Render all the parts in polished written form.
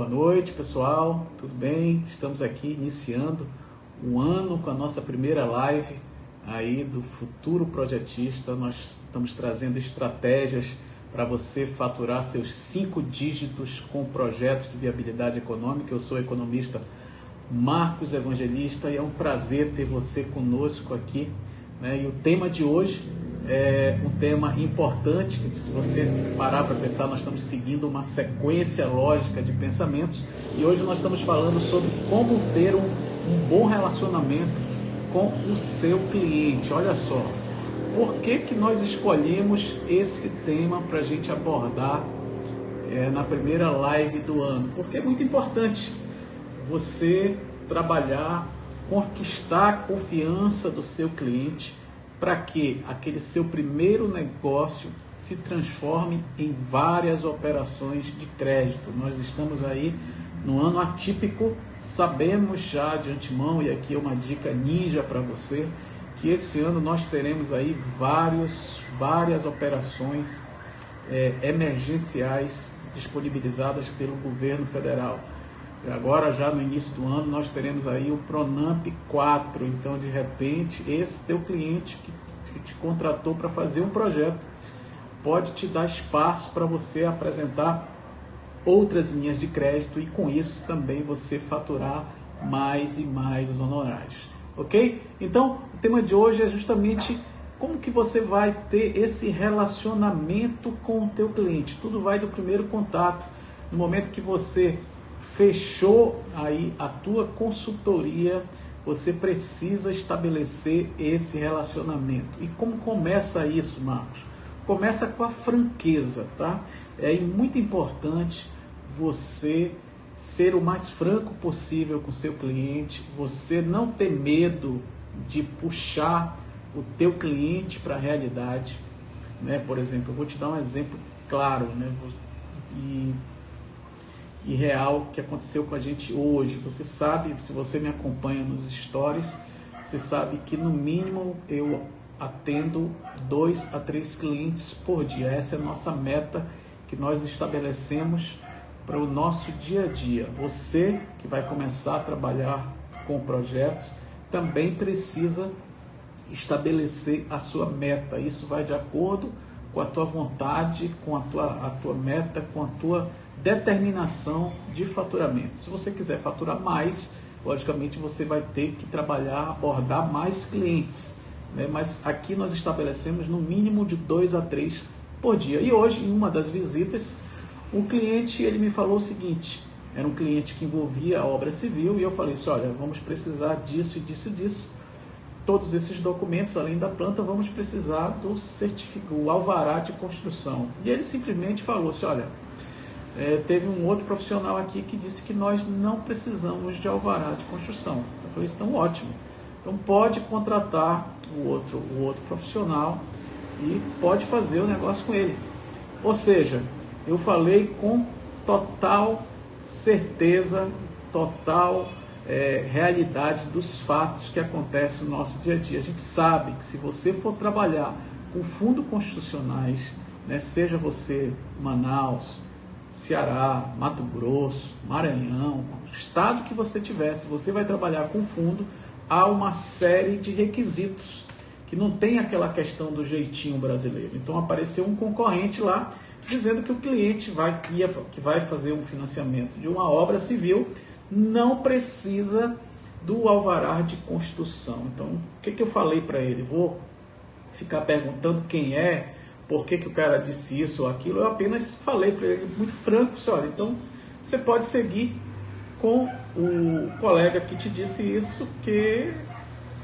Boa noite, pessoal. Tudo bem? Estamos aqui iniciando um ano com a nossa primeira live aí do Futuro Projetista. Nós estamos trazendo estratégias para você faturar seus 5 dígitos com projetos de viabilidade econômica. Eu sou o economista Marcos Evangelista e é um prazer ter você conosco aqui, né? E o tema de hoje é um tema importante, que se você parar para pensar, nós estamos seguindo uma sequência lógica de pensamentos e hoje nós estamos falando sobre como ter um bom relacionamento com o seu cliente. Olha só, por que nós escolhemos esse tema para a gente abordar na primeira live do ano? Porque é muito importante você trabalhar, conquistar a confiança do seu cliente para que aquele seu primeiro negócio se transforme em várias operações de crédito. Nós estamos aí no ano atípico, sabemos já de antemão, e aqui é uma dica ninja para você, que esse ano nós teremos aí várias operações emergenciais disponibilizadas pelo governo federal. Agora, já no início do ano, nós teremos aí o Pronamp 4. Então, de repente, esse teu cliente que te contratou para fazer um projeto pode te dar espaço para você apresentar outras linhas de crédito e, com isso, também você faturar mais e mais os honorários. Ok? Então, o tema de hoje é justamente como que você vai ter esse relacionamento com o teu cliente. Tudo vai do primeiro contato. No momento que você fechou aí a tua consultoria, você precisa estabelecer esse relacionamento. E como começa isso, Marcos? Começa com a franqueza, tá? É muito importante você ser o mais franco possível com o seu cliente, você não ter medo de puxar o teu cliente para a realidade, né? Por exemplo, eu vou te dar um exemplo claro, né? E real que aconteceu com a gente hoje. Você sabe, se você me acompanha nos stories, você sabe que no mínimo eu atendo 2 a 3 clientes por dia. Essa é a nossa meta que nós estabelecemos para o nosso dia a dia. Você que vai começar a trabalhar com projetos também precisa estabelecer a sua meta. Isso vai de acordo com a tua vontade, com a tua meta, com a tua determinação de faturamento. Se você quiser faturar mais, logicamente você vai ter que trabalhar, abordar mais clientes, né? Mas aqui nós estabelecemos no mínimo de 2 a 3 por dia. E hoje, em uma das visitas, o cliente ele me falou o seguinte: era um cliente que envolvia a obra civil, e eu falei assim: olha, vamos precisar disso e disso e disso. Todos esses documentos, além da planta, vamos precisar do certificado, o alvará de construção. E ele simplesmente falou assim: olha, teve um outro profissional aqui que disse que nós não precisamos de alvará de construção. Eu falei: então ótimo, então pode contratar o outro profissional e pode fazer o negócio com ele. Ou seja, eu falei com total certeza, total realidade dos fatos que acontecem no nosso dia a dia. A gente sabe que se você for trabalhar com fundos constitucionais, né, seja você Manaus, Ceará, Mato Grosso, Maranhão, o estado que você tiver, se você vai trabalhar com fundo, há uma série de requisitos que não tem aquela questão do jeitinho brasileiro. Então apareceu um concorrente lá dizendo que o cliente que vai fazer um financiamento de uma obra civil não precisa do alvará de construção. Então o que eu falei para ele? Vou ficar perguntando quem é, por que o cara disse isso ou aquilo. Eu apenas falei para ele muito franco: olha, então você pode seguir com o colega que te disse isso, que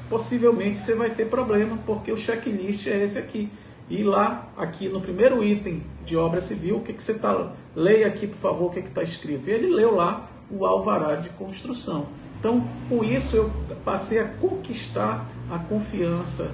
possivelmente você vai ter problema, porque o checklist é esse aqui. E lá, aqui no primeiro item de obra civil, o que você está... Leia aqui, por favor, o que está escrito. E ele leu lá o alvará de construção. Então, com isso, eu passei a conquistar a confiança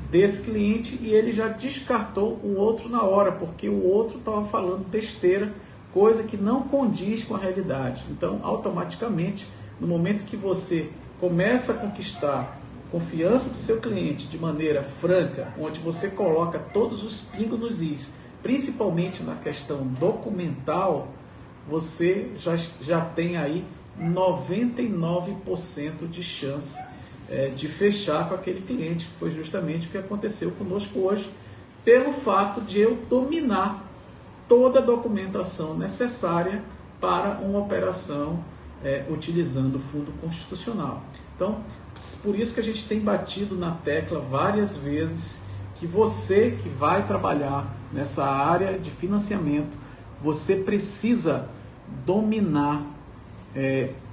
desse cliente e ele já descartou o outro na hora, porque o outro estava falando besteira, coisa que não condiz com a realidade. Então, automaticamente, no momento que você começa a conquistar a confiança do seu cliente de maneira franca, onde você coloca todos os pingos nos is, principalmente na questão documental, você já tem aí 99% de chance de fechar com aquele cliente, que foi justamente o que aconteceu conosco hoje, pelo fato de eu dominar toda a documentação necessária para uma operação utilizando o fundo constitucional. Então, por isso que a gente tem batido na tecla várias vezes que você que vai trabalhar nessa área de financiamento, você precisa dominar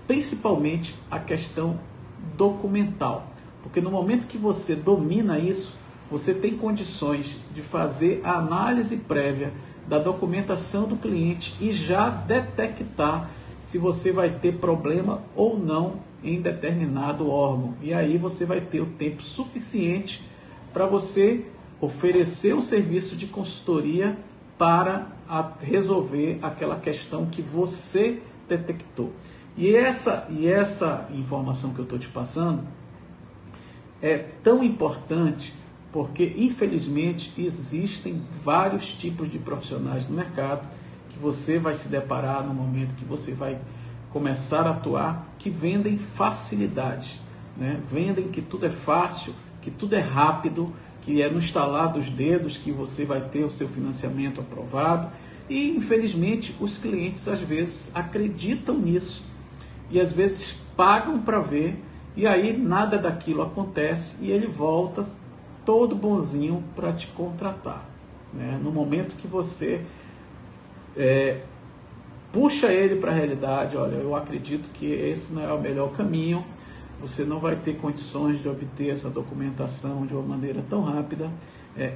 principalmente a questão documental, porque no momento que você domina isso, você tem condições de fazer a análise prévia da documentação do cliente e já detectar se você vai ter problema ou não em determinado órgão. E aí você vai ter o tempo suficiente para você oferecer um serviço de consultoria para resolver aquela questão que você detectou. E essa informação que eu estou te passando é tão importante porque, infelizmente, existem vários tipos de profissionais no mercado que você vai se deparar no momento que você vai começar a atuar, que vendem facilidade, né? Vendem que tudo é fácil, que tudo é rápido, que é no estalar dos dedos que você vai ter o seu financiamento aprovado. E, infelizmente, os clientes às vezes acreditam nisso e às vezes pagam para ver, e aí nada daquilo acontece e ele volta todo bonzinho para te contratar, né? No momento que você puxa ele para a realidade, olha, eu acredito que esse não é o melhor caminho, você não vai ter condições de obter essa documentação de uma maneira tão rápida,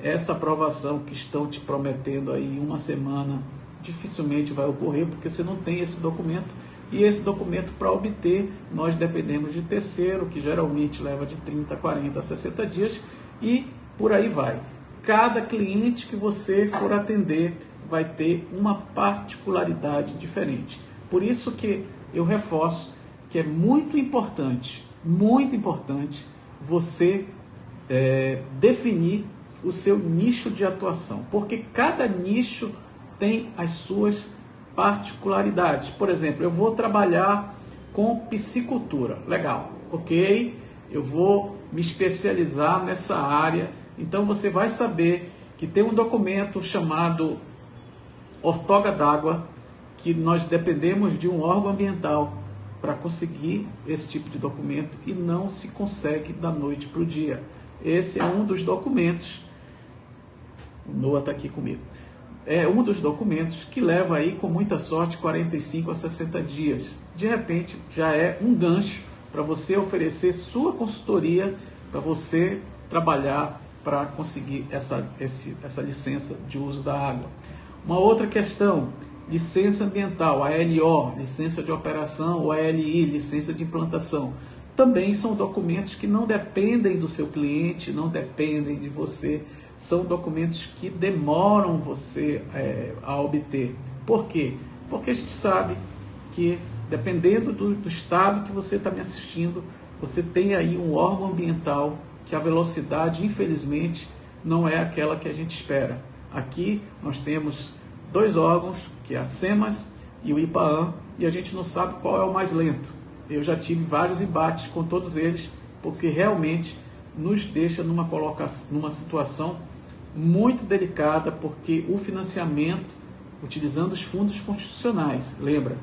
essa aprovação que estão te prometendo aí em uma semana dificilmente vai ocorrer, porque você não tem esse documento, e esse documento para obter nós dependemos de terceiro, que geralmente leva de 30, 40, 60 dias, e por aí vai. Cada cliente que você for atender vai ter uma particularidade diferente. Por isso que eu reforço que é muito importante você definir o seu nicho de atuação, porque cada nicho tem as suas particularidades. Por exemplo, eu vou trabalhar com piscicultura, legal, ok, eu vou me especializar nessa área, então você vai saber que tem um documento chamado Ortoga d'Água, que nós dependemos de um órgão ambiental para conseguir esse tipo de documento e não se consegue da noite para o dia. Esse é um dos documentos, o Noah está aqui comigo, é um dos documentos que leva aí com muita sorte 45 a 60 dias. De repente já é um gancho para você oferecer sua consultoria, para você trabalhar para conseguir essa licença de uso da água. Uma outra questão, licença ambiental, ALO, licença de operação, ou ALI, licença de implantação. Também são documentos que não dependem do seu cliente, não dependem de você, são documentos que demoram você a obter. Por quê? Porque a gente sabe que, dependendo do estado que você está me assistindo, você tem aí um órgão ambiental que a velocidade, infelizmente, não é aquela que a gente espera. Aqui nós temos dois órgãos, que é a SEMAS e o IPAAM, e a gente não sabe qual é o mais lento. Eu já tive vários embates com todos eles, porque realmente nos deixa numa situação muito delicada, porque o financiamento, utilizando os fundos constitucionais, lembra,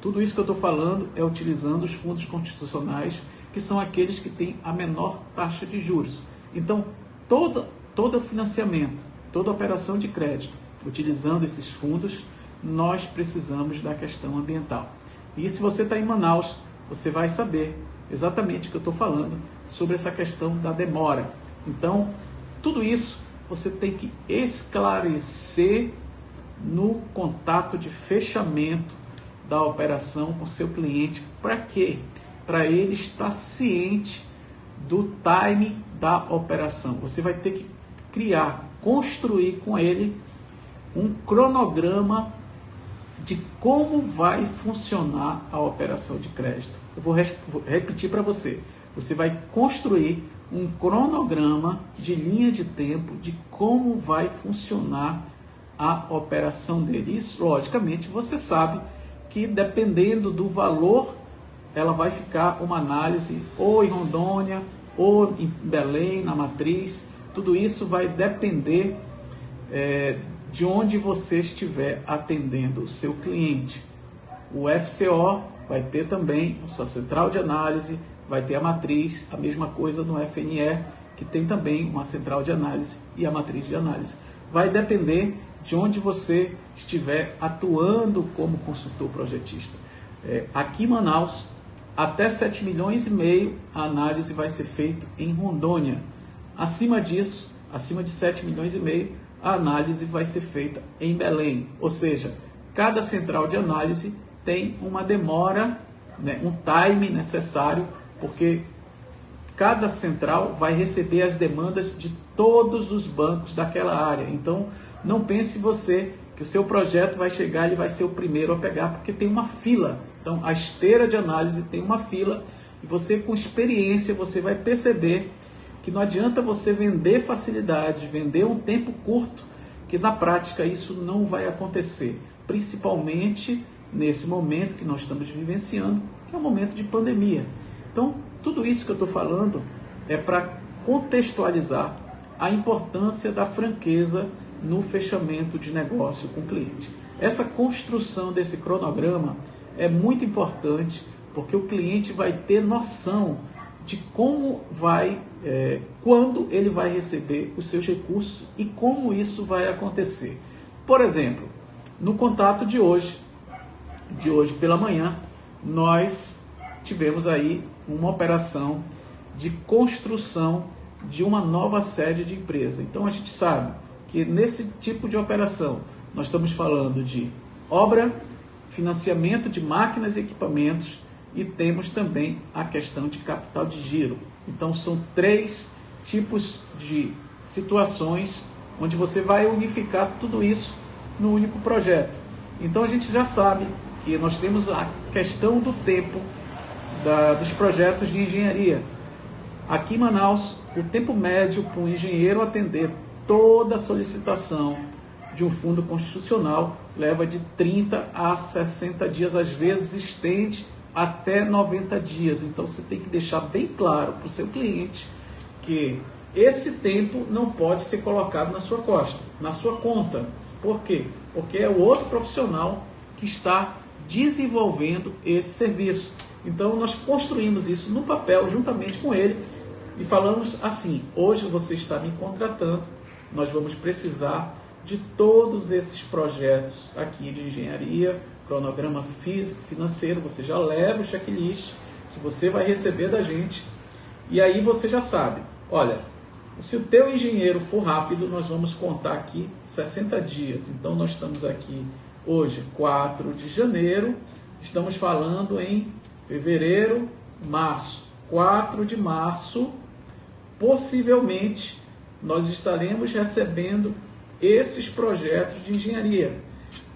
tudo isso que eu estou falando é utilizando os fundos constitucionais, que são aqueles que têm a menor taxa de juros. Então, todo financiamento, toda operação de crédito, utilizando esses fundos, nós precisamos da questão ambiental. E se você está em Manaus, você vai saber exatamente o que eu estou falando sobre essa questão da demora. Então, tudo isso você tem que esclarecer no contato de fechamento da operação com seu cliente. Para quê? Para ele estar ciente do time da operação. Você vai ter que construir com ele um cronograma de como vai funcionar a operação de crédito. Eu vou repetir para você. Você vai construir um cronograma de linha de tempo de como vai funcionar a operação dele. Isso, logicamente, você sabe que, dependendo do valor, ela vai ficar uma análise ou em Rondônia, ou em Belém, na matriz. Tudo isso vai depender de onde você estiver atendendo o seu cliente. O FCO vai ter também a sua central de análise, vai ter a matriz, a mesma coisa no FNE, que tem também uma central de análise e a matriz de análise. Vai depender de onde você estiver atuando como consultor projetista. Aqui em Manaus, até 7,5 milhões a análise vai ser feita em Rondônia. Acima disso, acima de 7,5 milhões, a análise vai ser feita em Belém. Ou seja, cada central de análise tem uma demora, né, um time necessário, porque cada central vai receber as demandas de todos os bancos daquela área. Então, não pense você que o seu projeto vai chegar, ele vai ser o primeiro a pegar, porque tem uma fila. Então, a esteira de análise tem uma fila, e você, com experiência, você vai perceber que não adianta você vender facilidade, vender um tempo curto, que na prática isso não vai acontecer, principalmente nesse momento que nós estamos vivenciando, que é um momento de pandemia. Então, tudo isso que eu estou falando é para contextualizar a importância da franqueza no fechamento de negócio com o cliente. Essa construção desse cronograma é muito importante, porque o cliente vai ter noção de como vai, quando ele vai receber os seus recursos e como isso vai acontecer. Por exemplo, no contato de hoje pela manhã, nós tivemos aí uma operação de construção de uma nova sede de empresa. Então a gente sabe que nesse tipo de operação nós estamos falando de obra, financiamento de máquinas e equipamentos, e temos também a questão de capital de giro. Então são 3 tipos de situações onde você vai unificar tudo isso no único projeto. Então a gente já sabe que nós temos a questão do tempo dos projetos de engenharia. Aqui em Manaus, o tempo médio para um engenheiro atender toda a solicitação de um fundo constitucional leva de 30 a 60 dias, às vezes estende até 90 dias. Então você tem que deixar bem claro para o seu cliente que esse tempo não pode ser colocado na sua conta. Por quê? Porque é o outro profissional que está desenvolvendo esse serviço. Então nós construímos isso no papel juntamente com ele e falamos assim: hoje você está me contratando, nós vamos precisar de todos esses projetos aqui de engenharia, cronograma físico, financeiro. Você já leva o checklist que você vai receber da gente, e aí você já sabe, olha, se o teu engenheiro for rápido, nós vamos contar aqui 60 dias. Então nós estamos aqui hoje, 4 de janeiro, estamos falando em fevereiro, março. 4 de março, possivelmente, nós estaremos recebendo esses projetos de engenharia.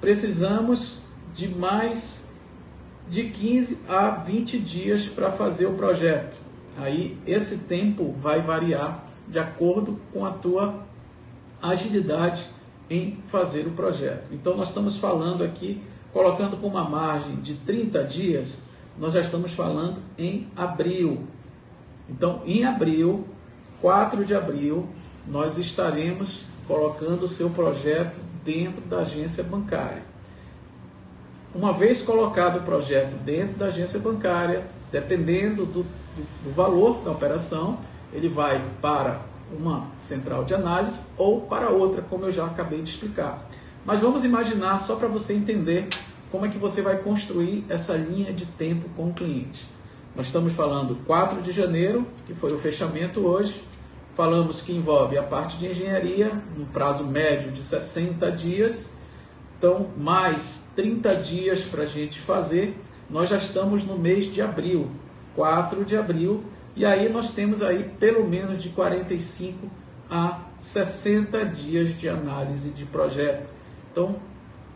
Precisamos de mais de 15 a 20 dias para fazer o projeto. Aí esse tempo vai variar de acordo com a tua agilidade em fazer o projeto. Então nós estamos falando aqui, colocando com uma margem de 30 dias, nós já estamos falando em abril. Então em abril, 4 de abril, nós estaremos colocando o seu projeto dentro da agência bancária. Uma vez colocado o projeto dentro da agência bancária, dependendo do valor da operação, ele vai para uma central de análise ou para outra, como eu já acabei de explicar. Mas vamos imaginar, só para você entender como é que você vai construir essa linha de tempo com o cliente. Nós estamos falando 4 de janeiro, que foi o fechamento hoje. Falamos que envolve a parte de engenharia, no prazo médio de 60 dias. Então, mais 30 dias para a gente fazer. Nós já estamos no mês de abril, 4 de abril. E aí nós temos aí pelo menos de 45 a 60 dias de análise de projeto. Então,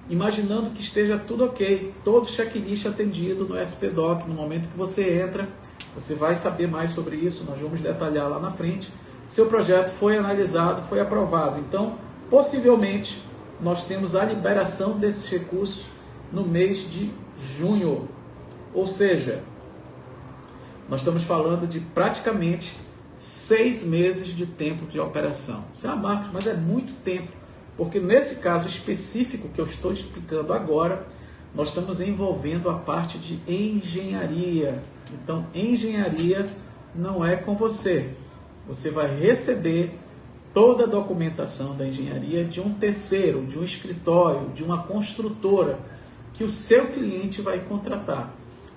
imaginando que esteja tudo ok, todo checklist atendido no SP-Doc, no momento que você entra, você vai saber mais sobre isso, nós vamos detalhar lá na frente. Seu projeto foi analisado, foi aprovado. Então, possivelmente, nós temos a liberação desses recursos no mês de junho. Ou seja, nós estamos falando de praticamente 6 meses de tempo de operação. Marcos, mas é muito tempo, porque nesse caso específico que eu estou explicando agora, nós estamos envolvendo a parte de engenharia. Então, engenharia não é com você. Você vai receber toda a documentação da engenharia de um terceiro, de um escritório, de uma construtora, que o seu cliente vai contratar.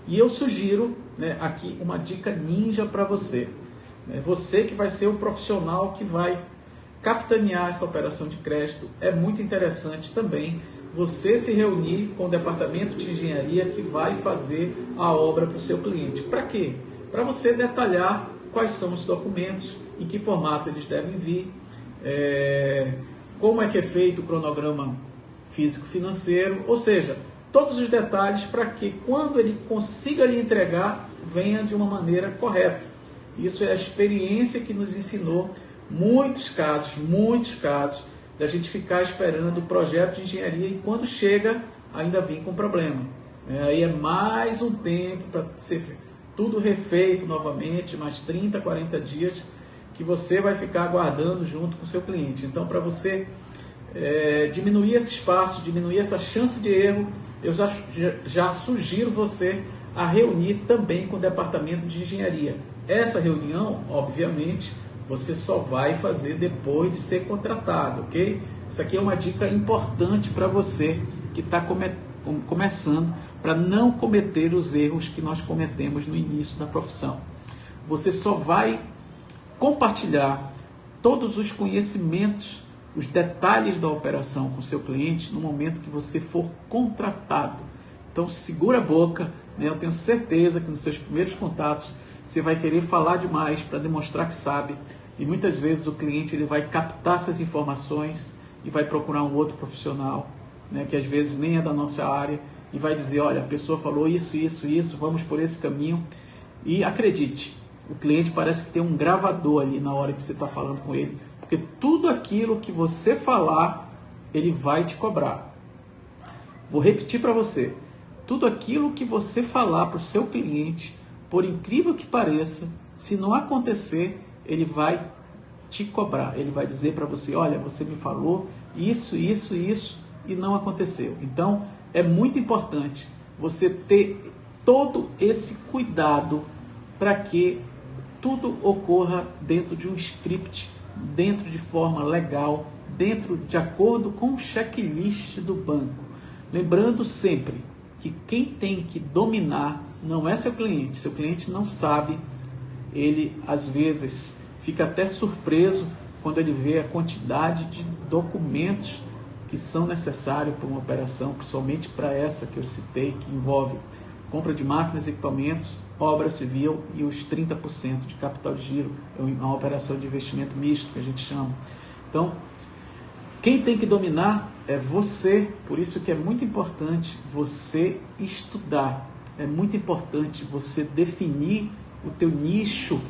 E eu sugiro, aqui uma dica ninja para você. Você que vai ser o profissional que vai capitanear essa operação de crédito, é muito interessante também você se reunir com o departamento de engenharia que vai fazer a obra para o seu cliente. Para quê? Para você detalhar quais são os documentos, em que formato eles devem vir, como é que é feito o cronograma físico-financeiro, ou seja, todos os detalhes para que quando ele consiga lhe entregar, venha de uma maneira correta. Isso é a experiência que nos ensinou muitos casos, da gente ficar esperando o projeto de engenharia e quando chega, ainda vem com problema. Aí é mais um tempo para ser tudo refeito novamente, mais 30, 40 dias, que você vai ficar aguardando junto com o seu cliente. Então, para você diminuir esse espaço, diminuir essa chance de erro, eu já sugiro você a reunir também com o departamento de engenharia. Essa reunião, obviamente, você só vai fazer depois de ser contratado, ok? Isso aqui é uma dica importante para você que está começando, para não cometer os erros que nós cometemos no início da profissão. Você só vai compartilhar todos os conhecimentos, os detalhes da operação com o seu cliente no momento que você for contratado. Então segura a boca, eu tenho certeza que nos seus primeiros contatos você vai querer falar demais para demonstrar que sabe, e muitas vezes o cliente ele vai captar essas informações e vai procurar um outro profissional, que às vezes nem é da nossa área, e vai dizer, olha, a pessoa falou isso, vamos por esse caminho. E acredite, o cliente parece que tem um gravador ali na hora que você está falando com ele, porque tudo aquilo que você falar, ele vai te cobrar. Vou repetir para você, tudo aquilo que você falar para o seu cliente, por incrível que pareça, se não acontecer, ele vai te cobrar. Ele vai dizer para você, olha, você me falou isso, e não aconteceu. Então, é muito importante você ter todo esse cuidado para que tudo ocorra dentro de um script, dentro de forma legal, de acordo com o checklist do banco. Lembrando sempre que quem tem que dominar não é seu cliente não sabe, ele às vezes fica até surpreso quando ele vê a quantidade de documentos que são necessários para uma operação, principalmente para essa que eu citei, que envolve compra de máquinas e equipamentos, obra civil e os 30% de capital de giro, é uma operação de investimento misto que a gente chama. Então, quem tem que dominar é você, por isso que é muito importante você estudar, é muito importante você definir o teu nicho,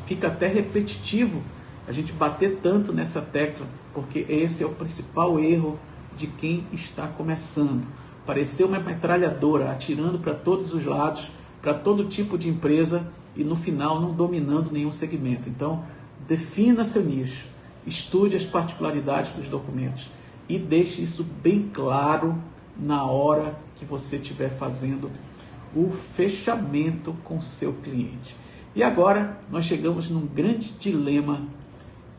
Fica até repetitivo a gente bater tanto nessa tecla, porque esse é o principal erro de quem está começando. Parecer uma metralhadora, atirando para todos os lados, para todo tipo de empresa e no final não dominando nenhum segmento. Então, defina seu nicho, estude as particularidades dos documentos e deixe isso bem claro na hora que você estiver fazendo o fechamento com seu cliente. E agora nós chegamos num grande dilema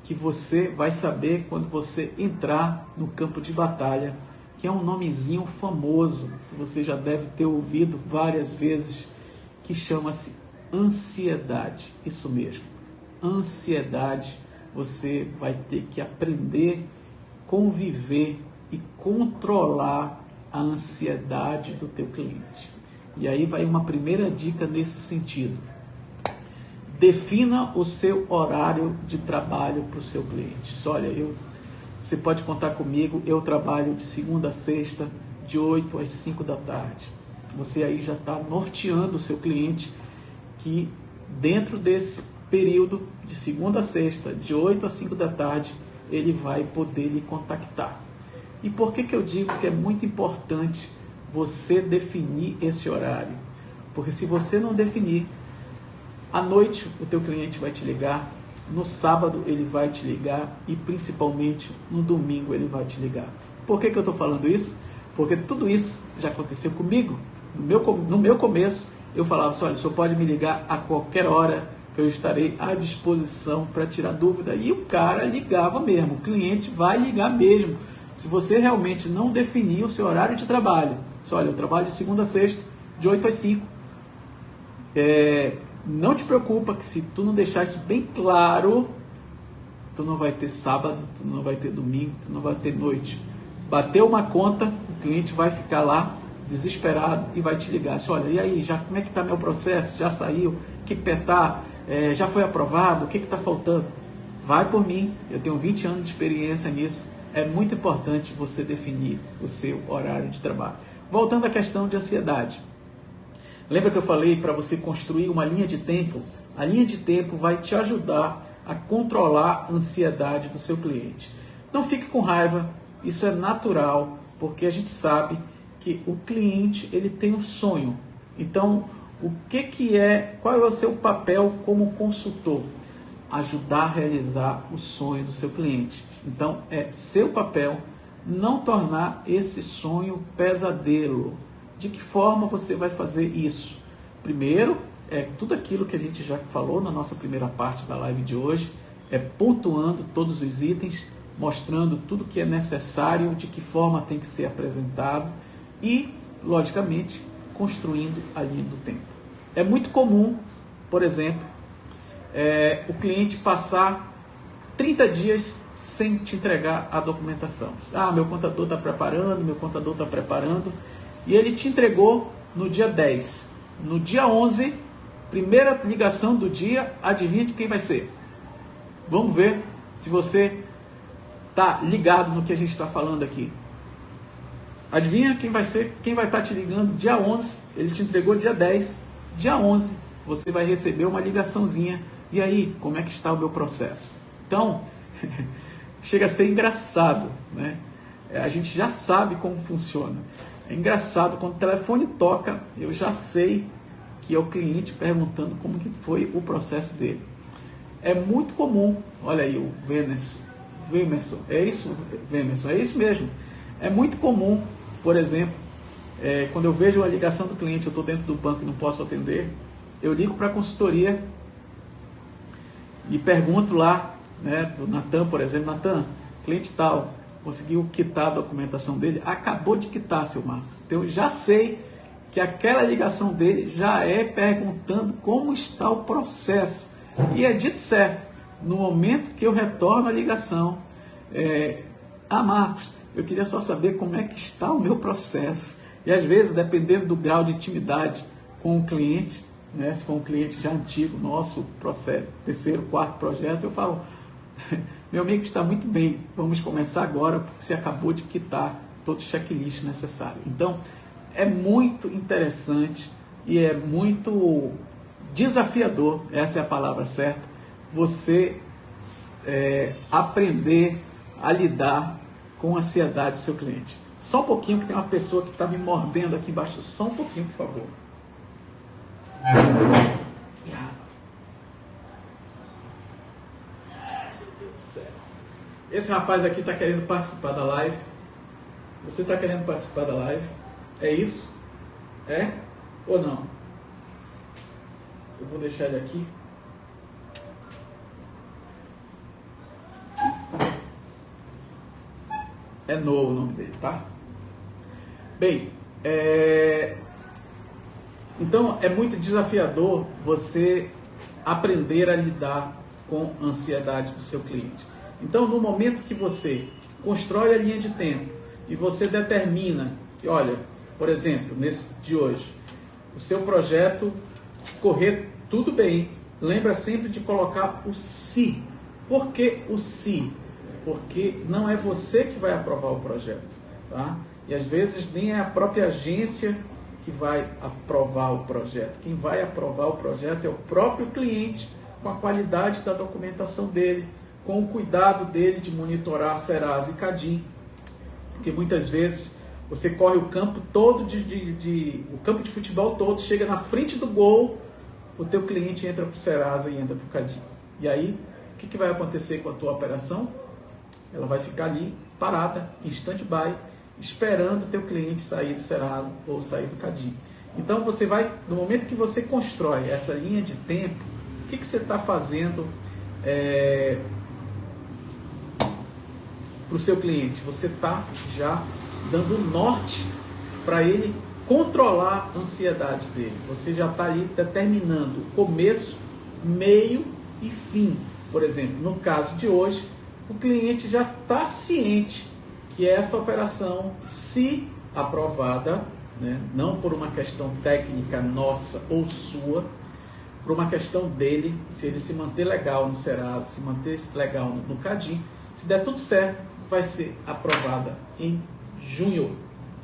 que você vai saber quando você entrar no campo de batalha, que é um nomezinho famoso, que você já deve ter ouvido várias vezes, que chama-se ansiedade. Isso mesmo, ansiedade. Você vai ter que aprender, conviver e controlar a ansiedade do teu cliente. E aí vai uma primeira dica nesse sentido. Defina o seu horário de trabalho para o seu cliente. Olha, você pode contar comigo, eu trabalho de segunda a sexta, de 8 às 5 da tarde. Você aí já está norteando o seu cliente que dentro desse período, de segunda a sexta, de 8 às 5 da tarde, ele vai poder lhe contactar. E por que eu digo que é muito importante você definir esse horário. Porque se você não definir, à noite o teu cliente vai te ligar, no sábado ele vai te ligar e principalmente no domingo ele vai te ligar. Por que eu estou falando isso? Porque tudo isso já aconteceu comigo. No meu começo, eu falava assim, olha, o senhor pode me ligar a qualquer hora, que eu estarei à disposição para tirar dúvida. E o cara ligava mesmo, o cliente vai ligar mesmo. Se você realmente não definir o seu horário de trabalho, olha, eu trabalho de segunda a sexta, de 8 às 5. Não te preocupa que se tu não deixar isso bem claro, tu não vai ter sábado, tu não vai ter domingo, tu não vai ter noite. Bateu uma conta, o cliente vai ficar lá desesperado e vai te ligar. Olha, e aí, como é que está meu processo? Já saiu? Que pé tá? Já foi aprovado? O que está faltando? Vai por mim, eu tenho 20 anos de experiência nisso. É muito importante você definir o seu horário de trabalho. Voltando à questão de ansiedade. Lembra que eu falei para você construir uma linha de tempo? A linha de tempo vai te ajudar a controlar a ansiedade do seu cliente. Não fique com raiva, isso é natural, porque a gente sabe que o cliente ele tem um sonho. Então, qual é o seu papel como consultor? Ajudar a realizar o sonho do seu cliente. Então, é seu papel não tornar esse sonho pesadelo. De que forma você vai fazer isso? Primeiro, tudo aquilo que a gente já falou na nossa primeira parte da live de hoje, pontuando todos os itens, mostrando tudo que é necessário, de que forma tem que ser apresentado e, logicamente, construindo a linha do tempo. É muito comum, por exemplo, o cliente passar 30 dias sem te entregar a documentação. Meu contador está preparando, e ele te entregou no dia 10. No dia 11, primeira ligação do dia, adivinha de quem vai ser? Vamos ver se você está ligado no que a gente está falando aqui. Adivinha quem vai ser? Quem vai estar te ligando dia 11? Ele te entregou dia 10. Dia 11, você vai receber uma ligaçãozinha. E aí, como é que está o meu processo? Então, chega a ser engraçado, né? A gente já sabe como funciona. É engraçado, quando o telefone toca, eu já sei que é o cliente perguntando como que foi o processo dele. É muito comum, olha aí o Vemerson, é isso mesmo. É muito comum, por exemplo, quando eu vejo a ligação do cliente, eu estou dentro do banco e não posso atender, eu ligo para a consultoria e pergunto lá, né, do Natan, por exemplo, Natan, cliente tal, conseguiu quitar a documentação dele? Acabou de quitar, seu Marcos. Então eu já sei que aquela ligação dele já é perguntando como está o processo. E é dito certo, no momento que eu retorno a ligação, Marcos, eu queria só saber como é que está o meu processo. E às vezes, dependendo do grau de intimidade com o cliente, né, se for um cliente já antigo, nosso processo, terceiro, quarto projeto, eu falo, meu amigo está muito bem, vamos começar agora, porque você acabou de quitar todo o checklist necessário. Então, é muito interessante e é muito desafiador, essa é a palavra certa, você aprender a lidar com a ansiedade do seu cliente. Só um pouquinho, que tem uma pessoa que está me mordendo aqui embaixo. Só um pouquinho, por favor. Esse rapaz aqui está querendo participar da live. Você está querendo participar da live? É isso? É? Ou não? Eu vou deixar ele aqui. É Noah o nome dele, tá? Bem, então é muito desafiador você aprender a lidar com a ansiedade do seu cliente. Então, no momento que você constrói a linha de tempo e você determina que, olha, por exemplo, nesse de hoje, o seu projeto, se correr tudo bem, lembra sempre de colocar o se. Por que o se? Porque não é você que vai aprovar o projeto, tá? E às vezes nem é a própria agência que vai aprovar o projeto. Quem vai aprovar o projeto é o próprio cliente, com a qualidade da documentação dele, com o cuidado dele de monitorar Serasa e Cadin. Porque muitas vezes você corre o campo todo o campo de futebol todo, chega na frente do gol, o teu cliente entra para o Serasa e entra para o Cadinho. E aí, o que vai acontecer com a tua operação? Ela vai ficar ali parada, em stand-by, esperando o teu cliente sair do Serasa ou sair do Cadinho. Então você vai, no momento que você constrói essa linha de tempo, o que você está fazendo para o seu cliente? Você está já dando norte para ele controlar a ansiedade dele. Você já está ali determinando o começo, meio e fim. Por exemplo, no caso de hoje, o cliente já está ciente que essa operação, se aprovada, né, não por uma questão técnica nossa ou sua, por uma questão dele, se ele se manter legal no Serasa, se manter legal no Cadinho, se der tudo certo, vai ser aprovada em junho.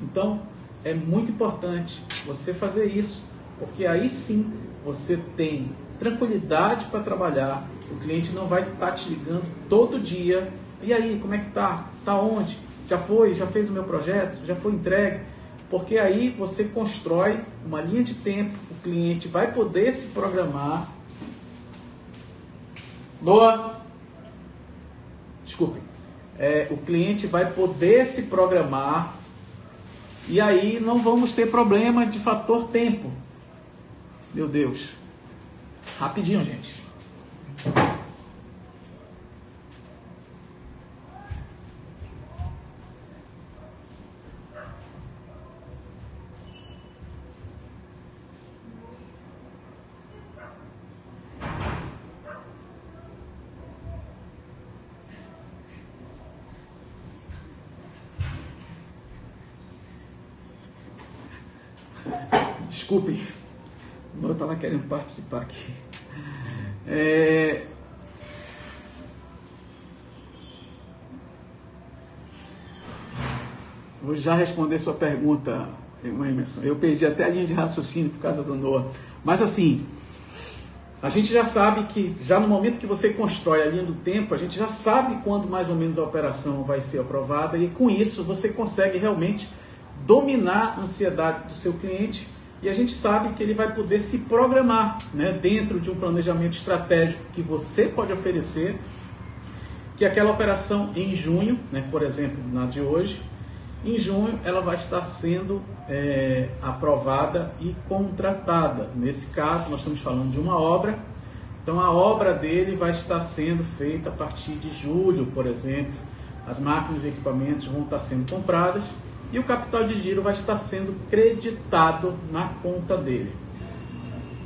Então, é muito importante você fazer isso, porque aí sim você tem tranquilidade para trabalhar. O cliente não vai estar te ligando todo dia. E aí, como é que tá? Tá onde? Já foi? Já fez o meu projeto? Já foi entregue? Porque aí você constrói uma linha de tempo, o cliente vai poder se programar. Boa! Desculpe. O cliente vai poder se programar e aí não vamos ter problema de fator tempo. Meu Deus. Rapidinho, gente. Desculpem, eu estava querendo participar aqui. Vou já responder sua pergunta, Emerson. Eu perdi até a linha de raciocínio por causa do Noah. Mas assim, a gente já sabe que, já no momento que você constrói a linha do tempo, a gente já sabe quando mais ou menos a operação vai ser aprovada e com isso você consegue realmente dominar a ansiedade do seu cliente. E a gente sabe que ele vai poder se programar, né, dentro de um planejamento estratégico que você pode oferecer, que aquela operação em junho, né, por exemplo, na de hoje, em junho ela vai estar sendo aprovada e contratada. Nesse caso, nós estamos falando de uma obra, então a obra dele vai estar sendo feita a partir de julho, por exemplo. As máquinas e equipamentos vão estar sendo compradas, e o capital de giro vai estar sendo creditado na conta dele.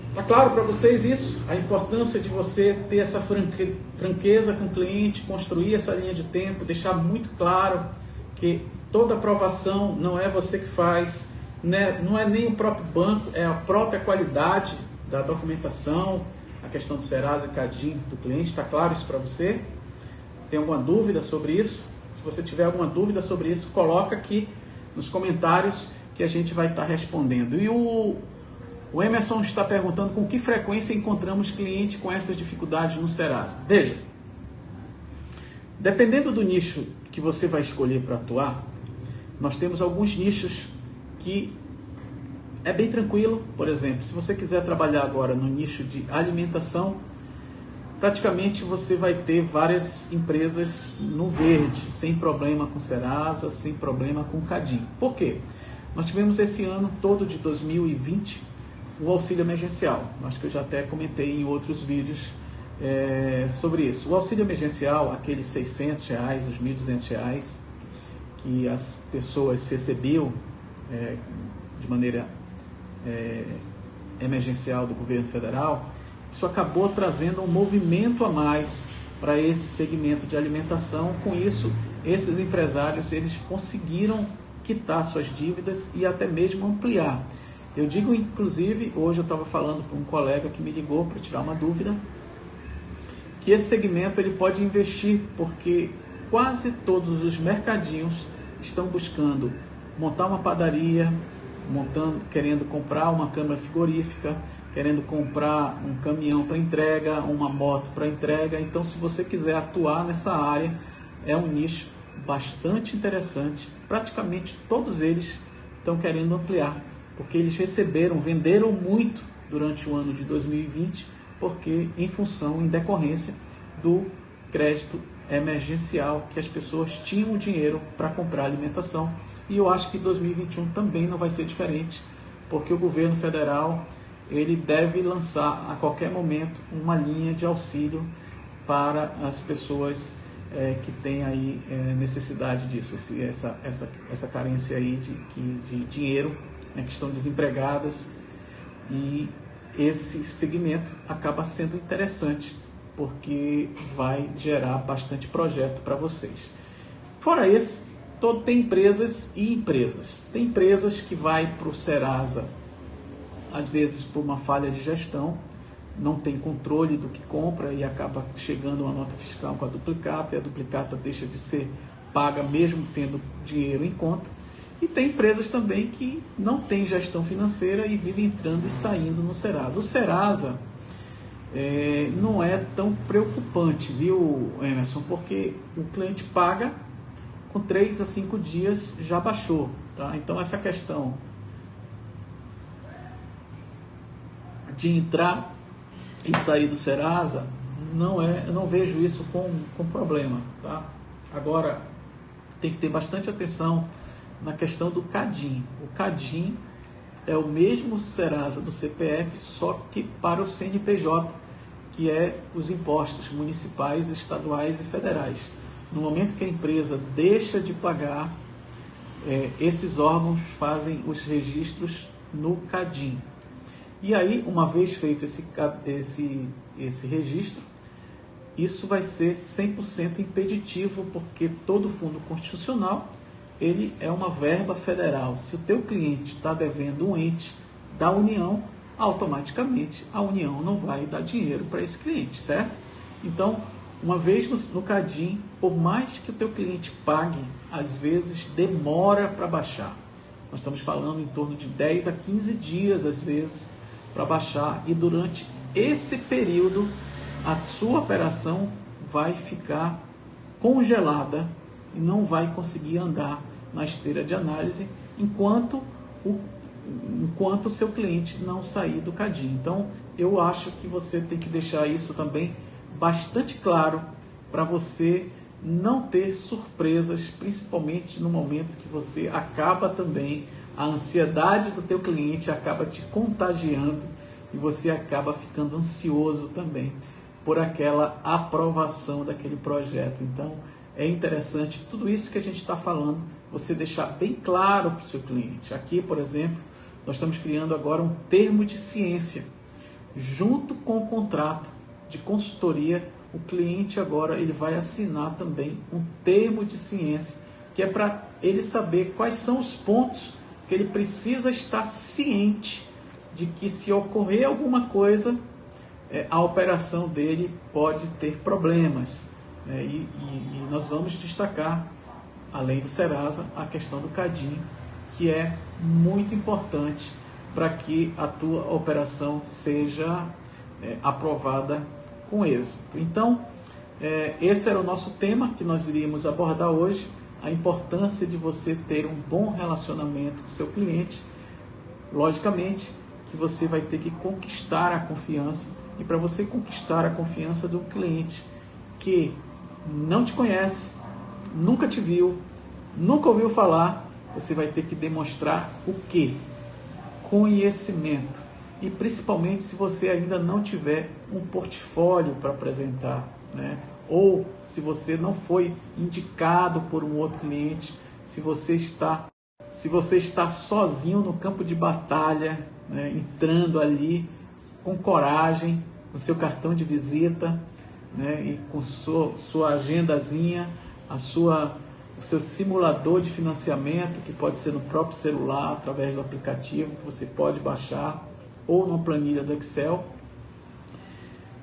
Está claro para vocês isso? A importância de você ter essa franqueza com o cliente, construir essa linha de tempo, deixar muito claro que toda aprovação não é você que faz, né? Não é nem o próprio banco, é a própria qualidade da documentação, a questão do Serasa e Cadinho do cliente. Está claro isso para você? Tem alguma dúvida sobre isso? Se você tiver alguma dúvida sobre isso, coloca aqui nos comentários que a gente vai estar respondendo. E o Emerson está perguntando com que frequência encontramos cliente com essas dificuldades no Serasa. Veja, dependendo do nicho que você vai escolher para atuar, nós temos alguns nichos que é bem tranquilo. Por exemplo, se você quiser trabalhar agora no nicho de alimentação, praticamente você vai ter várias empresas no verde, sem problema com Serasa, sem problema com Cadinho. Por quê? Nós tivemos esse ano todo de 2020 o auxílio emergencial. Acho que eu já até comentei em outros vídeos sobre isso. O auxílio emergencial, aqueles R$600, os R$1.200 que as pessoas recebiam de maneira emergencial do governo federal, isso acabou trazendo um movimento a mais para esse segmento de alimentação. Com isso, esses empresários eles conseguiram quitar suas dívidas e até mesmo ampliar. Eu digo, inclusive, hoje eu estava falando com um colega que me ligou para tirar uma dúvida, que esse segmento ele pode investir, porque quase todos os mercadinhos estão buscando montar uma padaria, querendo comprar uma câmara frigorífica, querendo comprar um caminhão para entrega, uma moto para entrega. Então, se você quiser atuar nessa área, é um nicho bastante interessante. Praticamente todos eles estão querendo ampliar, porque eles venderam muito durante o ano de 2020, porque em decorrência do crédito emergencial, que as pessoas tinham dinheiro para comprar alimentação. E eu acho que 2021 também não vai ser diferente, porque o governo federal ele deve lançar a qualquer momento uma linha de auxílio para as pessoas que têm aí necessidade disso, essa carência aí de dinheiro, né, que estão desempregadas. E esse segmento acaba sendo interessante, porque vai gerar bastante projeto para vocês. Fora esse, tem empresas e empresas. Tem empresas que vai para o Serasa, às vezes por uma falha de gestão, não tem controle do que compra e acaba chegando uma nota fiscal com a duplicata, e a duplicata deixa de ser paga mesmo tendo dinheiro em conta. E tem empresas também que não têm gestão financeira e vivem entrando e saindo no Serasa. O Serasa não é tão preocupante, viu, Emerson? Porque o cliente paga, com 3 a 5 dias já baixou, tá? Então essa questão de entrar e sair do Serasa, eu não vejo isso com problema, tá? Agora, tem que ter bastante atenção na questão do CADIM. O CADIM é o mesmo Serasa do CPF, só que para o CNPJ, que é os impostos municipais, estaduais e federais. No momento que a empresa deixa de pagar, esses órgãos fazem os registros no CADIM. E aí, uma vez feito esse registro, isso vai ser 100% impeditivo, porque todo fundo constitucional ele é uma verba federal. Se o teu cliente está devendo um ente da União, automaticamente a União não vai dar dinheiro para esse cliente, certo? Então, uma vez no CADIM, por mais que o teu cliente pague, às vezes demora para baixar. Nós estamos falando em torno de 10 a 15 dias, às vezes, para baixar, e durante esse período a sua operação vai ficar congelada e não vai conseguir andar na esteira de análise enquanto o seu cliente não sair do CADIM. Então, eu acho que você tem que deixar isso também bastante claro para você não ter surpresas, principalmente no momento que você acaba também, a ansiedade do teu cliente acaba te contagiando e você acaba ficando ansioso também por aquela aprovação daquele projeto. Então, é interessante tudo isso que a gente está falando, você deixar bem claro para o seu cliente. Aqui, por exemplo, nós estamos criando agora um termo de ciência. Junto com o contrato de consultoria, o cliente agora ele vai assinar também um termo de ciência, que é para ele saber quais são os pontos que ele precisa estar ciente de que, se ocorrer alguma coisa, a operação dele pode ter problemas. E nós vamos destacar, além do Serasa, a questão do CADIM, que é muito importante para que a tua operação seja aprovada com êxito. Então, esse era o nosso tema que nós iríamos abordar hoje, a importância de você ter um bom relacionamento com o seu cliente. Logicamente que você vai ter que conquistar a confiança, e para você conquistar a confiança do cliente que não te conhece, nunca te viu, nunca ouviu falar, você vai ter que demonstrar o quê? Conhecimento. E principalmente se você ainda não tiver um portfólio para apresentar, né? Ou se você não foi indicado por um outro cliente, se você está sozinho no campo de batalha, né? Entrando ali com coragem, com seu cartão de visita, né? E com sua agendazinha, o seu simulador de financiamento, que pode ser no próprio celular, através do aplicativo que você pode baixar, ou numa planilha do Excel.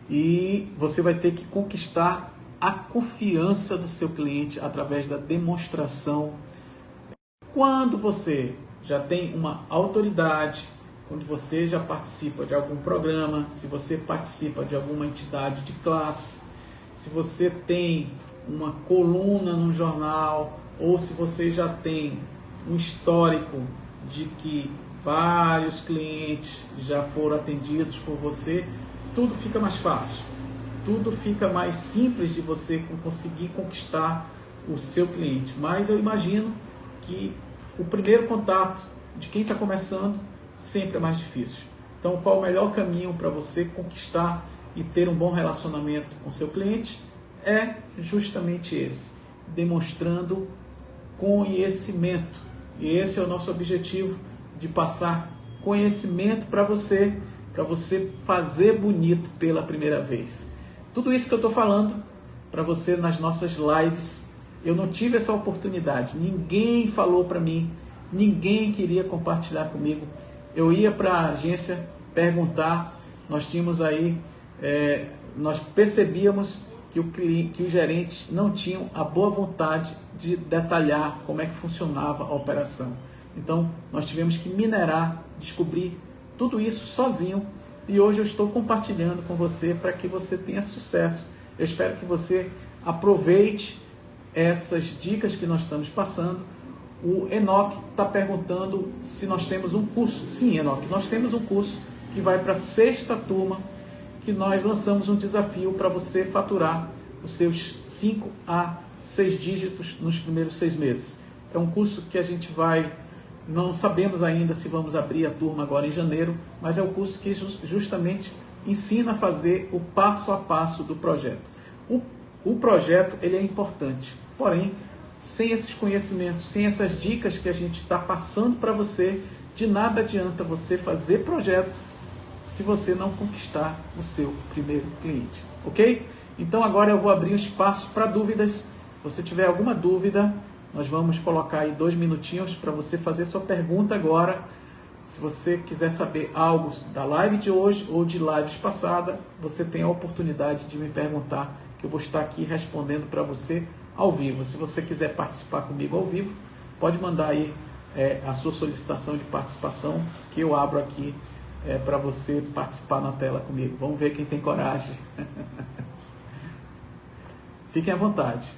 E você vai ter que conquistar a confiança do seu cliente através da demonstração. Quando você já tem uma autoridade, quando você já participa de algum programa, se você participa de alguma entidade de classe, se você tem uma coluna no jornal, ou se você já tem um histórico de que vários clientes já foram atendidos por você, tudo fica mais fácil, tudo fica mais simples de você conseguir conquistar o seu cliente. Mas eu imagino que o primeiro contato de quem está começando sempre é mais difícil. Então, qual o melhor caminho para você conquistar e ter um bom relacionamento com seu cliente? É justamente esse, demonstrando conhecimento. E esse é o nosso objetivo, de passar conhecimento para você fazer bonito pela primeira vez. Tudo isso que eu estou falando para você nas nossas lives, eu não tive essa oportunidade, ninguém falou para mim, ninguém queria compartilhar comigo. Eu ia para a agência perguntar, nós tínhamos aí, nós percebíamos que os gerentes não tinham a boa vontade de detalhar como é que funcionava a operação. Então, nós tivemos que minerar, descobrir tudo isso sozinho, e hoje eu estou compartilhando com você para que você tenha sucesso. Eu espero que você aproveite essas dicas que nós estamos passando. O Enoque está perguntando se nós temos um curso. Sim, Enoque, nós temos um curso que vai para a 6ª turma, que nós lançamos um desafio para você faturar os seus 5 a 6 dígitos nos primeiros 6 meses. É um curso que a gente vai, não sabemos ainda se vamos abrir a turma agora em janeiro, mas é um curso que justamente ensina a fazer o passo a passo do projeto. O projeto ele é importante, porém, sem esses conhecimentos, sem essas dicas que a gente está passando para você, de nada adianta você fazer projeto se você não conquistar o seu primeiro cliente, ok? Então agora eu vou abrir o espaço para dúvidas. Se você tiver alguma dúvida, nós vamos colocar aí 2 minutinhos para você fazer sua pergunta agora. Se você quiser saber algo da live de hoje ou de lives passadas, você tem a oportunidade de me perguntar, que eu vou estar aqui respondendo para você ao vivo. Se você quiser participar comigo ao vivo, pode mandar aí a sua solicitação de participação, que eu abro aqui para você participar na tela comigo. Vamos ver quem tem coragem. Fiquem à vontade.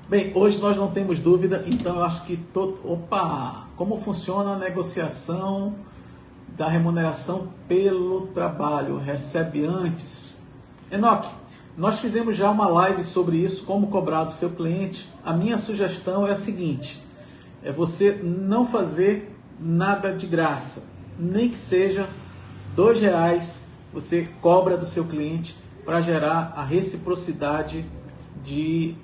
Bem, hoje nós não temos dúvida, então eu acho que como funciona a negociação da remuneração pelo trabalho? Recebe antes? Enoque, nós fizemos já uma live sobre isso, como cobrar do seu cliente. A minha sugestão é a seguinte, é você não fazer nada de graça, nem que seja R$2, você cobra do seu cliente para gerar a reciprocidade de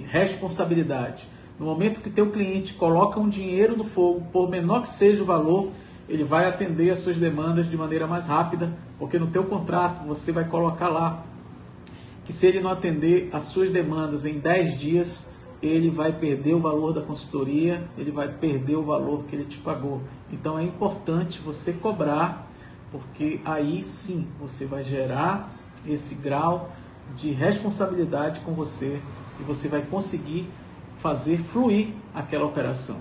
responsabilidade. No momento que teu cliente coloca um dinheiro no fogo, por menor que seja o valor, ele vai atender as suas demandas de maneira mais rápida, porque no teu contrato você vai colocar lá que se ele não atender as suas demandas em 10 dias, ele vai perder o valor da consultoria, ele vai perder o valor que ele te pagou. Então é importante você cobrar, porque aí sim você vai gerar esse grau de responsabilidade com você e você vai conseguir fazer fluir aquela operação.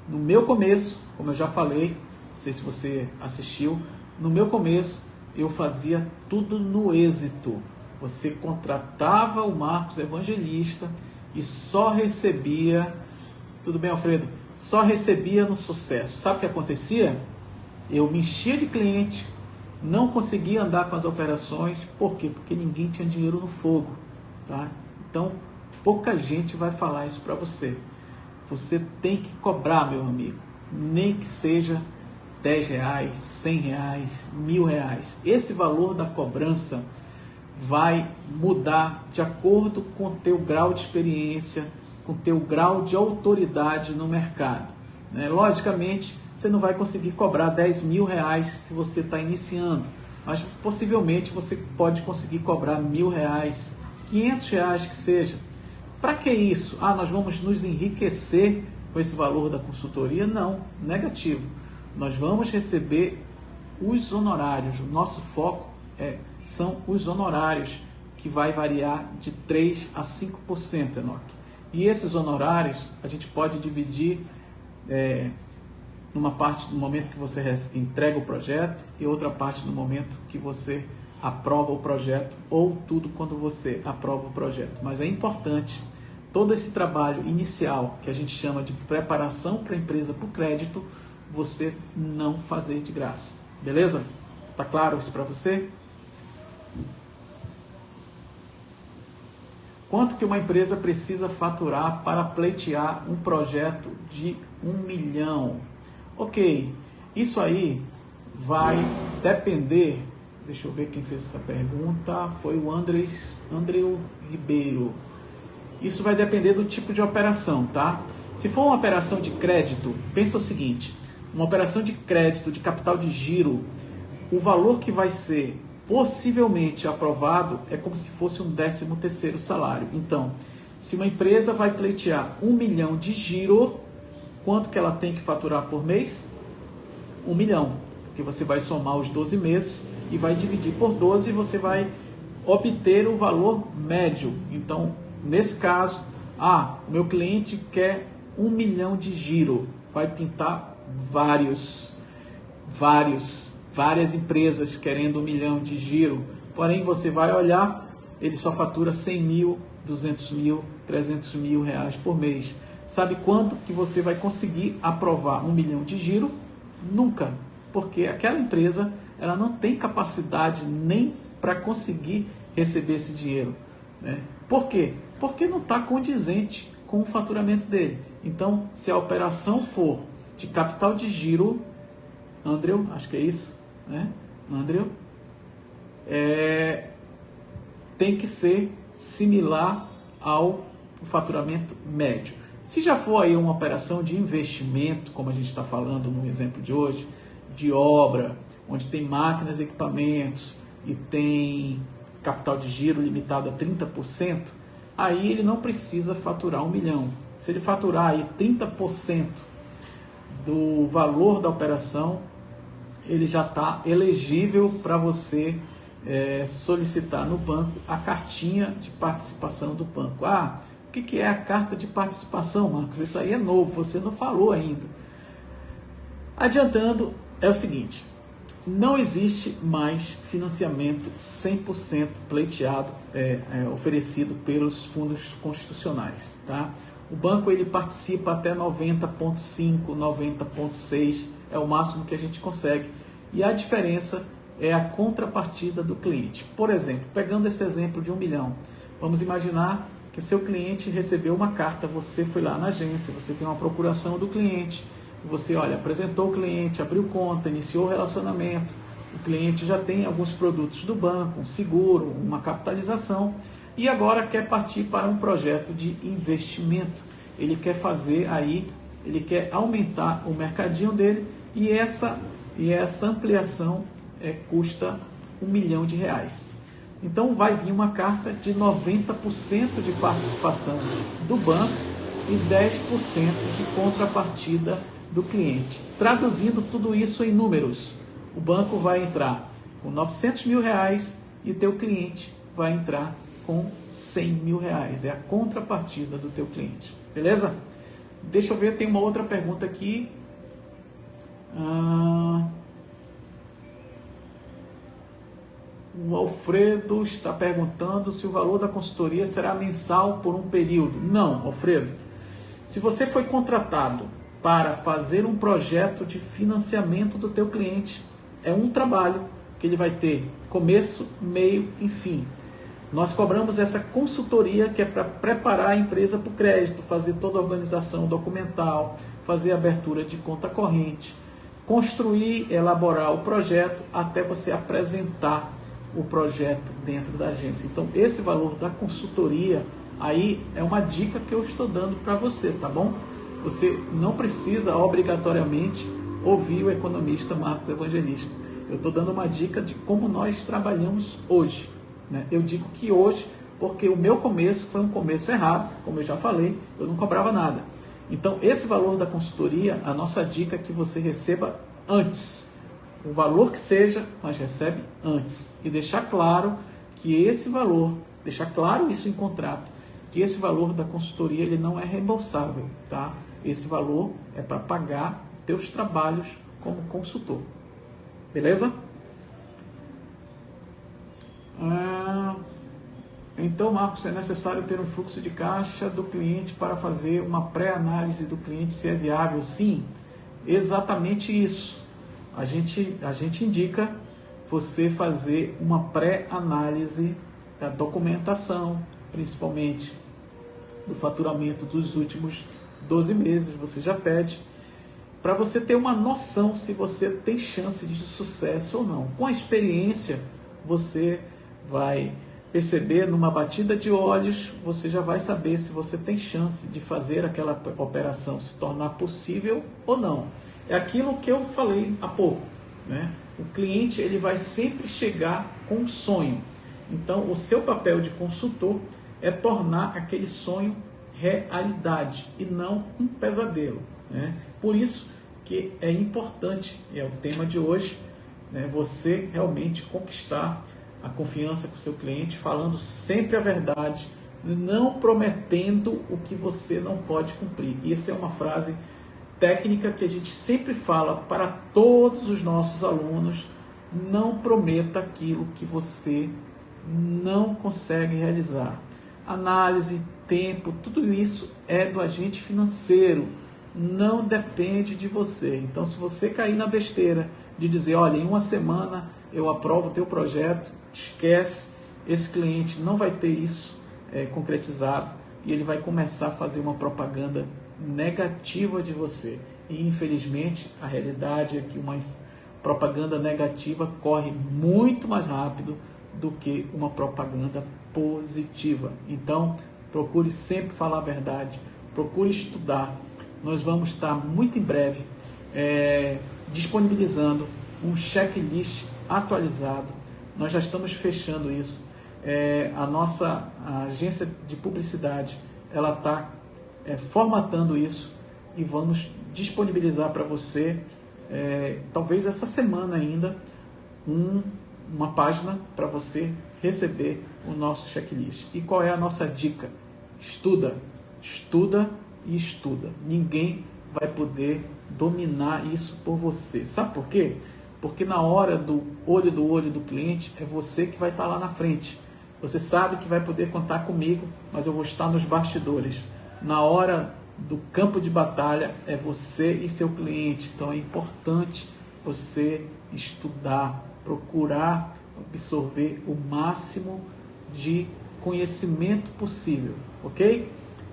No meu começo, como eu já falei, não sei se você assistiu, no meu começo eu fazia tudo no êxito. Você contratava o Marcos Evangelista e só recebia, tudo bem, Alfredo? Só recebia no sucesso. Sabe o que acontecia? Eu me enchia de cliente, não conseguia andar com as operações. Por quê? Porque ninguém tinha dinheiro no fogo, tá? Então, pouca gente vai falar isso para você. Você tem que cobrar, meu amigo, nem que seja R$10, R$100, R$1.000. Esse valor da cobrança vai mudar de acordo com o teu grau de experiência, com o teu grau de autoridade no mercado, né? Logicamente, você não vai conseguir cobrar R$10.000 se você está iniciando, mas possivelmente você pode conseguir cobrar R$1.000, R$500 que seja. Para que isso? Nós vamos nos enriquecer com esse valor da consultoria? Não, negativo. Nós vamos receber os honorários. O nosso foco são os honorários, que vai variar de 3 a 5%, Enoque. E esses honorários a gente pode dividir numa parte no momento que você entrega o projeto e outra parte no momento que você aprova o projeto, ou tudo quando você aprova o projeto. Mas é importante todo esse trabalho inicial, que a gente chama de preparação para a empresa para o crédito, você não fazer de graça. Beleza? Tá claro isso para você? Quanto que uma empresa precisa faturar para pleitear um projeto de 1 milhão? Ok, isso aí vai depender, deixa eu ver quem fez essa pergunta, foi o André Ribeiro. Isso vai depender do tipo de operação, tá? Se for uma operação de crédito, pensa o seguinte, uma operação de crédito de capital de giro, o valor que vai ser possivelmente aprovado é como se fosse um 13º salário. Então, se uma empresa vai pleitear 1 milhão de giro, quanto que ela tem que faturar por mês? 1 milhão, porque você vai somar os 12 meses e vai dividir por 12 e você vai obter o valor médio. Então, nesse caso, o meu cliente quer 1 milhão de giro, vai pintar várias empresas querendo 1 milhão de giro, porém você vai olhar, ele só fatura 100 mil, 200 mil, 300 mil reais por mês. Sabe quando que você vai conseguir aprovar 1 milhão de giro? Nunca, porque aquela empresa ela não tem capacidade nem para conseguir receber esse dinheiro, né? Por quê? Porque não está condizente com o faturamento dele. Então, se a operação for de capital de giro, André, acho que é isso, né? André, tem que ser similar ao faturamento médio. Se já for aí uma operação de investimento, como a gente está falando no exemplo de hoje, de obra, onde tem máquinas e equipamentos e tem capital de giro limitado a 30%, aí ele não precisa faturar 1 milhão. Se ele faturar aí 30% do valor da operação, ele já está elegível para você solicitar no banco a cartinha de participação do banco. O que é a carta de participação, Marcos? Isso aí é novo, você não falou ainda. Adiantando, é o seguinte, não existe mais financiamento 100% pleiteado, oferecido pelos fundos constitucionais, tá? O banco ele participa até 90,5%, 90,6%, é o máximo que a gente consegue. E a diferença é a contrapartida do cliente. Por exemplo, pegando esse exemplo de 1 milhão, vamos imaginar que o seu cliente recebeu uma carta, você foi lá na agência, você tem uma procuração do cliente, você apresentou o cliente, abriu conta, iniciou o relacionamento, o cliente já tem alguns produtos do banco, um seguro, uma capitalização, e agora quer partir para um projeto de investimento. Ele quer fazer aí, ele quer aumentar o mercadinho dele, e essa ampliação custa R$1 milhão. Então vai vir uma carta de 90% de participação do banco e 10% de contrapartida do cliente. Traduzindo tudo isso em números, o banco vai entrar com R$900 mil e teu cliente vai entrar com R$100 mil. É a contrapartida do teu cliente. Beleza? Deixa eu ver, tem uma outra pergunta aqui. O Alfredo está perguntando se o valor da consultoria será mensal por um período. Não, Alfredo. Se você foi contratado para fazer um projeto de financiamento do teu cliente, é um trabalho que ele vai ter começo, meio e fim. Nós cobramos essa consultoria que é para preparar a empresa para o crédito, fazer toda a organização documental, fazer a abertura de conta corrente, construir, elaborar o projeto até você apresentar o projeto dentro da agência. Então, esse valor da consultoria aí é uma dica que eu estou dando para você, tá bom? Você não precisa obrigatoriamente ouvir o economista Marcos Evangelista. Eu estou dando uma dica de como nós trabalhamos hoje, né? Eu digo que hoje, porque o meu começo foi um começo errado, como eu já falei, eu não cobrava nada. Então, esse valor da consultoria, a nossa dica é que você receba antes. O valor que seja, mas recebe antes. E deixar claro que esse valor, deixar claro isso em contrato, que esse valor da consultoria ele não é reembolsável, tá? Esse valor é para pagar teus trabalhos como consultor, beleza? Então, Marcos, é necessário ter um fluxo de caixa do cliente para fazer uma pré-análise do cliente se é viável? Sim, exatamente isso. A gente indica você fazer uma pré-análise da documentação, principalmente do faturamento dos últimos 12 meses, você já pede, para você ter uma noção se você tem chance de sucesso ou não. Com a experiência, você vai perceber numa batida de olhos, você já vai saber se você tem chance de fazer aquela operação se tornar possível ou não. É aquilo que eu falei há pouco, né? O cliente ele vai sempre chegar com um sonho. Então, o seu papel de consultor é tornar aquele sonho realidade e não um pesadelo, né? Por isso que é importante, e é o tema de hoje, né, você realmente conquistar a confiança com o seu cliente, falando sempre a verdade, não prometendo o que você não pode cumprir. Essa é uma frase técnica que a gente sempre fala para todos os nossos alunos: não prometa aquilo que você não consegue realizar. Análise, tempo, tudo isso é do agente financeiro, não depende de você. Então, se você cair na besteira de dizer, olha, em uma semana eu aprovo o teu projeto, esquece, esse cliente não vai ter isso concretizado e ele vai começar a fazer uma propaganda negativa de você. E infelizmente a realidade é que uma propaganda negativa corre muito mais rápido do que uma propaganda positiva. Então, procure sempre falar a verdade, procure estudar. Nós vamos estar muito em breve disponibilizando um checklist atualizado. Nós já estamos fechando isso. A nossa agência de publicidade, ela está formatando isso e vamos disponibilizar para você, talvez essa semana ainda, uma página para você receber o nosso checklist. E qual é a nossa dica? Estuda, estuda e estuda. Ninguém vai poder dominar isso por você. Sabe por quê? Porque na hora do olho do cliente, é você que vai estar lá na frente. Você sabe que vai poder contar comigo, mas eu vou estar nos bastidores. Na hora do campo de batalha, é você e seu cliente. Então é importante você estudar, procurar absorver o máximo de conhecimento possível, ok?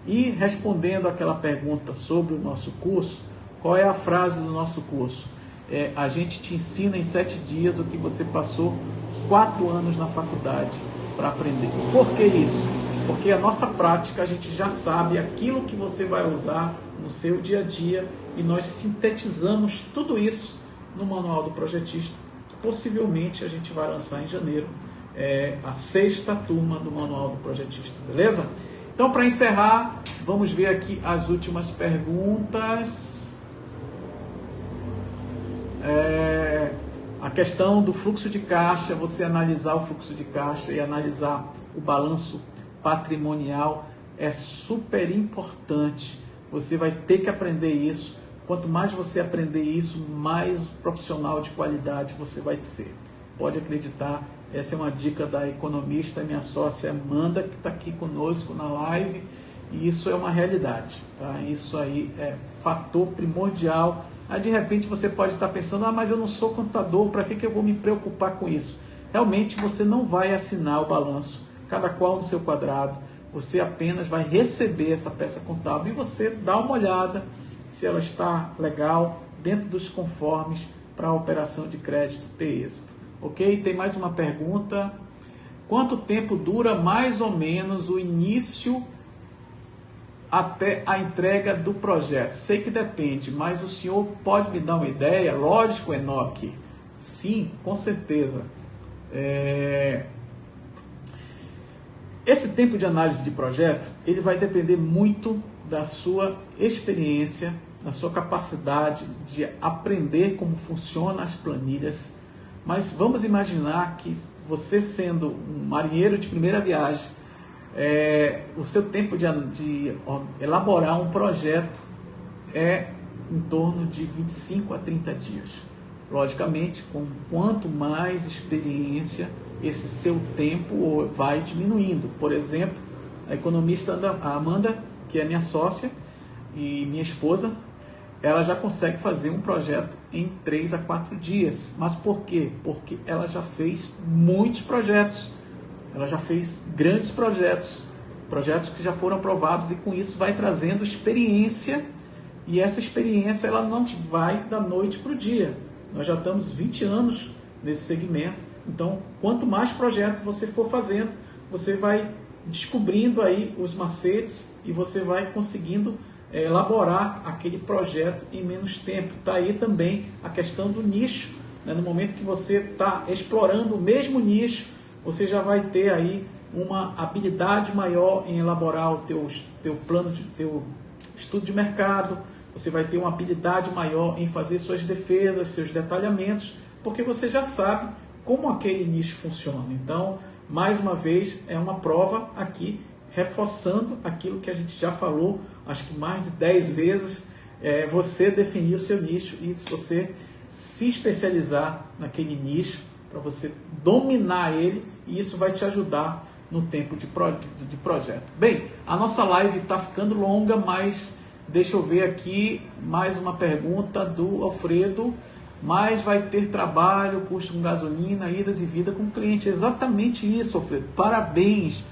E respondendo aquela pergunta sobre o nosso curso, qual é a frase do nosso curso? A gente te ensina em 7 dias o que você passou 4 anos na faculdade para aprender. Por que isso? Porque a nossa prática, a gente já sabe aquilo que você vai usar no seu dia a dia e nós sintetizamos tudo isso no Manual do Projetista, que possivelmente a gente vai lançar em janeiro, a 6ª turma do Manual do Projetista, beleza? Então, para encerrar, vamos ver aqui as últimas perguntas. A questão do fluxo de caixa, você analisar o fluxo de caixa e analisar o balanço patrimonial é super importante. Você vai ter que aprender isso. Quanto mais você aprender isso, mais profissional de qualidade você vai ser. Pode acreditar, essa é uma dica da economista, minha sócia Amanda, que está aqui conosco na live, e isso é uma realidade, tá? Isso aí é fator primordial. Aí de repente você pode estar pensando, mas eu não sou contador, para que eu vou me preocupar com isso? Realmente você não vai assinar o balanço, cada qual no seu quadrado, você apenas vai receber essa peça contábil e você dá uma olhada se ela está legal, dentro dos conformes para a operação de crédito ter êxito. Ok? Tem mais uma pergunta. Quanto tempo dura mais ou menos o início até a entrega do projeto? Sei que depende, mas o senhor pode me dar uma ideia? Lógico, Enoque. Sim, com certeza. Esse tempo de análise de projeto, ele vai depender muito da sua experiência, da sua capacidade de aprender como funcionam as planilhas. Mas vamos imaginar que você, sendo um marinheiro de primeira viagem, o seu tempo de elaborar um projeto é em torno de 25 a 30 dias. Logicamente, com quanto mais experiência, esse seu tempo vai diminuindo. Por exemplo, a economista Amanda, que é minha sócia e minha esposa, ela já consegue fazer um projeto em 3 a 4 dias. Mas por quê? Porque ela já fez muitos projetos. Ela já fez grandes projetos, projetos que já foram aprovados, e com isso vai trazendo experiência, e essa experiência ela não vai da noite para o dia. Nós já estamos 20 anos nesse segmento, então quanto mais projetos você for fazendo, você vai descobrindo aí os macetes e você vai conseguindo elaborar aquele projeto em menos tempo. Está aí também a questão do nicho, né? No momento que você está explorando o mesmo nicho, você já vai ter aí uma habilidade maior em elaborar o teu plano, teu estudo de mercado. Você vai ter uma habilidade maior em fazer suas defesas, seus detalhamentos, porque você já sabe como aquele nicho funciona. Então, mais uma vez, é uma prova aqui, reforçando aquilo que a gente já falou, acho que mais de 10 vezes, você definir o seu nicho e se você se especializar naquele nicho, para você dominar ele, e isso vai te ajudar no tempo de projeto. Bem, a nossa live está ficando longa, mas deixa eu ver aqui mais uma pergunta do Alfredo. Mas vai ter trabalho, custo com gasolina, idas e vida com o cliente. Exatamente isso, Alfredo. Parabéns!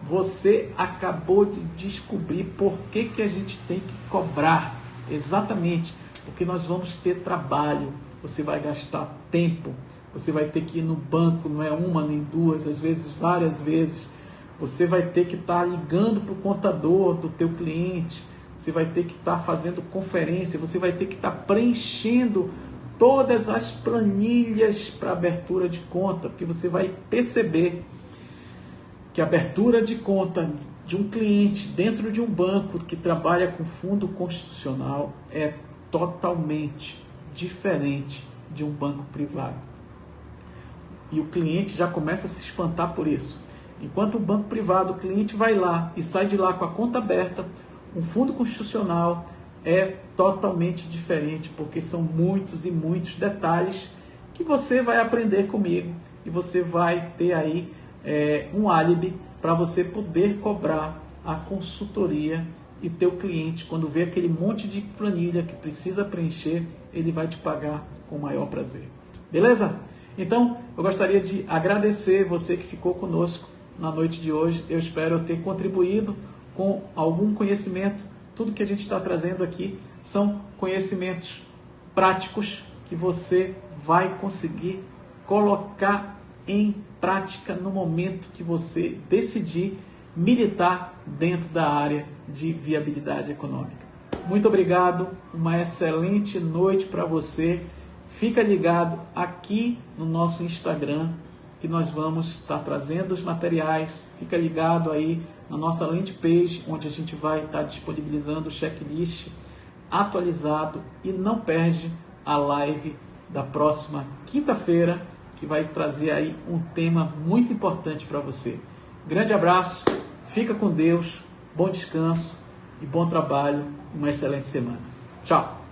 Você acabou de descobrir por que a gente tem que cobrar. Exatamente, porque nós vamos ter trabalho, você vai gastar tempo, você vai ter que ir no banco, não é uma nem duas, às vezes várias vezes. Você vai ter que estar ligando para o contador do teu cliente, você vai ter que estar fazendo conferência, você vai ter que estar preenchendo todas as planilhas para abertura de conta, porque você vai perceber que a abertura de conta de um cliente dentro de um banco que trabalha com fundo constitucional é totalmente diferente de um banco privado. E o cliente já começa a se espantar por isso. Enquanto o banco privado, o cliente vai lá e sai de lá com a conta aberta, um fundo constitucional é totalmente diferente, porque são muitos e muitos detalhes que você vai aprender comigo e você vai ter aí um álibi para você poder cobrar a consultoria, e teu cliente, quando vê aquele monte de planilha que precisa preencher, ele vai te pagar com o maior prazer. Beleza? Então, eu gostaria de agradecer você que ficou conosco na noite de hoje. Eu espero ter contribuído com algum conhecimento. Tudo que a gente está trazendo aqui são conhecimentos práticos que você vai conseguir colocar em prática no momento que você decidir militar dentro da área de viabilidade econômica. Muito obrigado, uma excelente noite para você. Fica ligado aqui no nosso Instagram, que nós vamos estar trazendo os materiais. Fica ligado aí na nossa landing page, onde a gente vai estar disponibilizando o checklist atualizado, e não perde a live da próxima quinta-feira, que vai trazer aí um tema muito importante para você. Grande abraço, fica com Deus, bom descanso e bom trabalho, uma excelente semana. Tchau!